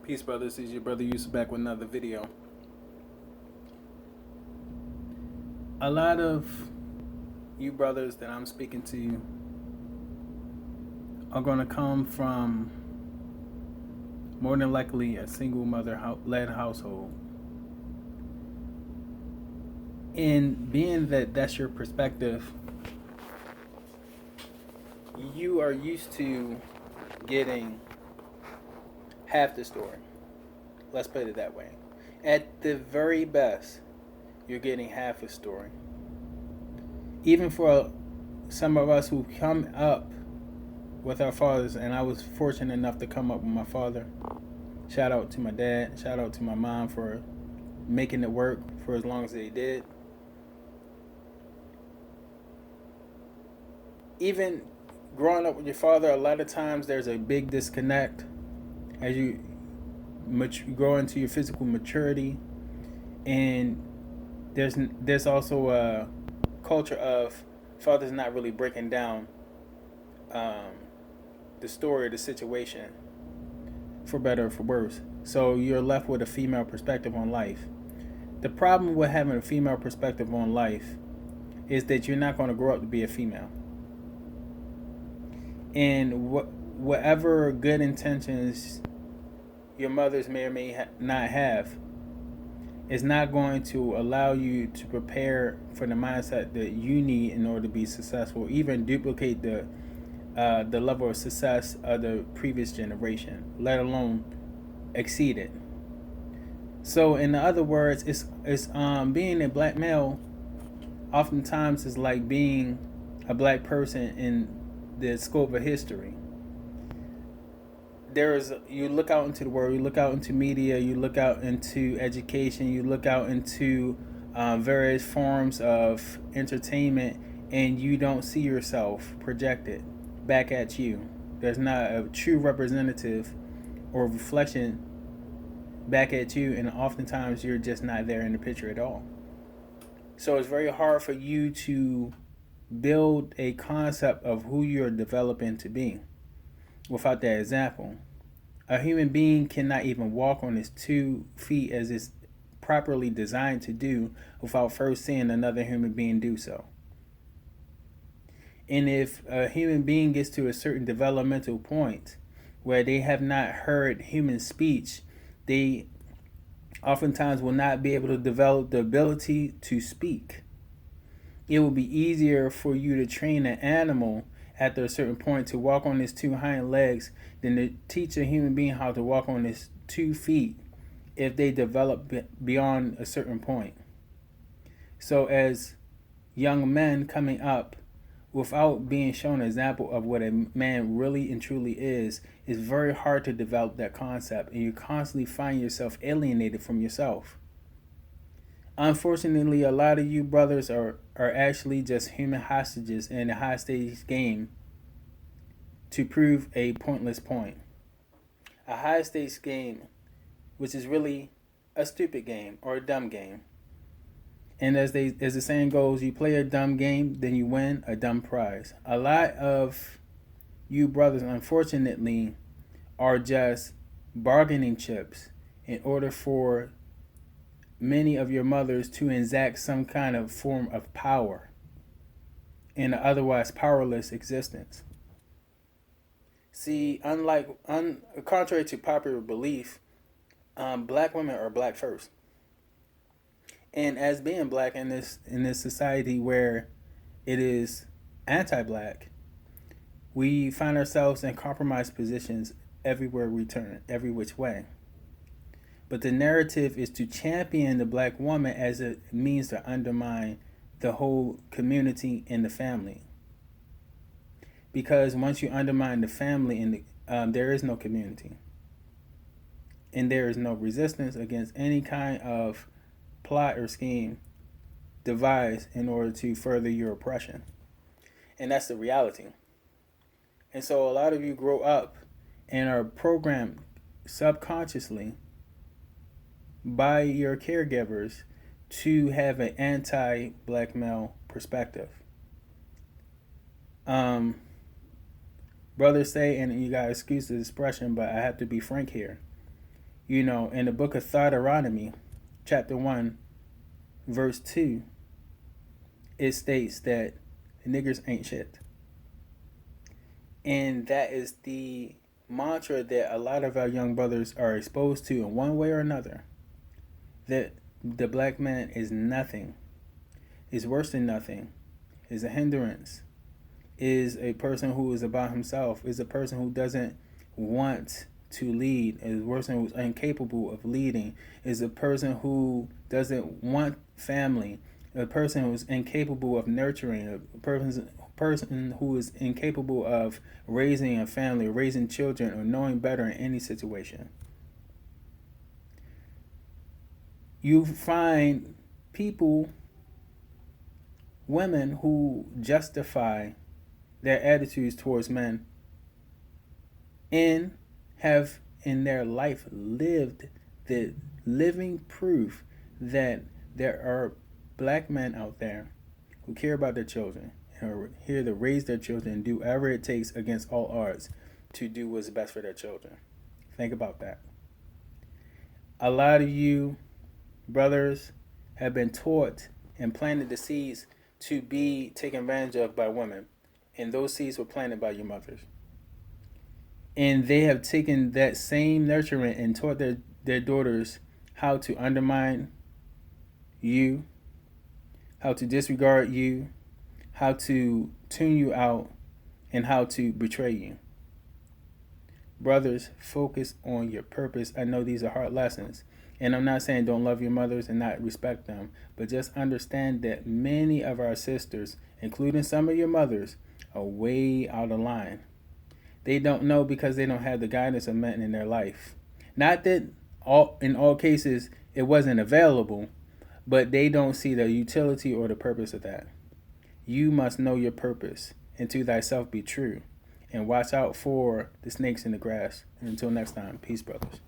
Peace, brothers. This is your brother Yusuf back with another video. A lot of you brothers that I'm speaking to are going to come from more than likely a single mother led household. And being that that's your perspective, you are used to getting half the story. Let's put it that way. At the very best, you're getting half a story. Even for some of us who come up with our fathers, and I was fortunate enough to come up with my father. Shout out to my dad. Shout out to my mom for making it work for as long as they did. Even growing up with your father, a lot of times there's a big disconnect as you grow into your physical maturity, and there's also a culture of fathers not really breaking down the story or the situation, for better or for worse. So you're left with a female perspective on life. The problem with having a female perspective on life is that you're not going to grow up to be a female. And whatever good intentions your mothers may or may not have is not going to allow you to prepare for the mindset that you need in order to be successful, even duplicate the level of success of the previous generation, let alone exceed it. So, in other words, it's being a black male oftentimes is like being a black person in the scope of history. You look out into the world, you look out into media, you look out into education, you look out into various forms of entertainment, and you don't see yourself projected back at you. There's not a true representative or reflection back at you, and oftentimes you're just not there in the picture at all. So it's very hard for you to build a concept of who you're developing to be without that example. A human being cannot even walk on his 2 feet as it's properly designed to do without first seeing another human being do so. And if a human being gets to a certain developmental point where they have not heard human speech, they oftentimes will not be able to develop the ability to speak. It will be easier for you to train an animal after a certain point to walk on his 2 hind legs than to teach a human being how to walk on his 2 feet if they develop beyond a certain point. So as young men coming up without being shown an example of what a man really and truly is, it's very hard to develop that concept, and you constantly find yourself alienated from yourself. Unfortunately, a lot of you brothers are actually just human hostages in a high stakes game to prove a pointless point. A high stakes game, which is really a stupid game or a dumb game. And as the saying goes, you play a dumb game, then you win a dumb prize. A lot of you brothers, unfortunately, are just bargaining chips in order for many of your mothers to exact some kind of form of power in an otherwise powerless existence. See, contrary to popular belief, black women are black first. And as being black in this society where it is anti-black, we find ourselves in compromised positions everywhere we turn, every which way. But the narrative is to champion the black woman as a means to undermine the whole community and the family. Because once you undermine the family, there is no community. And there is no resistance against any kind of plot or scheme devised in order to further your oppression. And that's the reality. And so a lot of you grow up and are programmed subconsciously by your caregivers to have an anti-black male perspective. Brothers say, and you got to excuse the expression, but I have to be frank here. In the book of Deuteronomy, chapter 1, verse 2, it states that niggers ain't shit. And that is the mantra that a lot of our young brothers are exposed to in one way or another. That the black man is nothing, is worse than nothing, is a hindrance, is a person who is about himself, is a person who doesn't want to lead, is a person who's incapable of leading, is a person who doesn't want family, a person who's incapable of nurturing, a person who is incapable of raising a family, raising children, or knowing better in any situation. You find people, women who justify their attitudes towards men and have in their life lived the living proof that there are black men out there who care about their children and are here to raise their children and do whatever it takes against all odds to do what's best for their children. Think about that. A lot of you brothers have been taught and planted the seeds to be taken advantage of by women, and those seeds were planted by your mothers. And they have taken that same nurturement and taught their daughters how to undermine you, how to disregard you, how to tune you out, and how to betray you. Brothers, focus on your purpose. I know these are hard lessons. And I'm not saying don't love your mothers and not respect them, but just understand that many of our sisters, including some of your mothers, are way out of line. They don't know because they don't have the guidance of men in their life. Not that in all cases it wasn't available, but they don't see the utility or the purpose of that. You must know your purpose, and to thyself be true, and watch out for the snakes in the grass. And until next time, peace, brothers.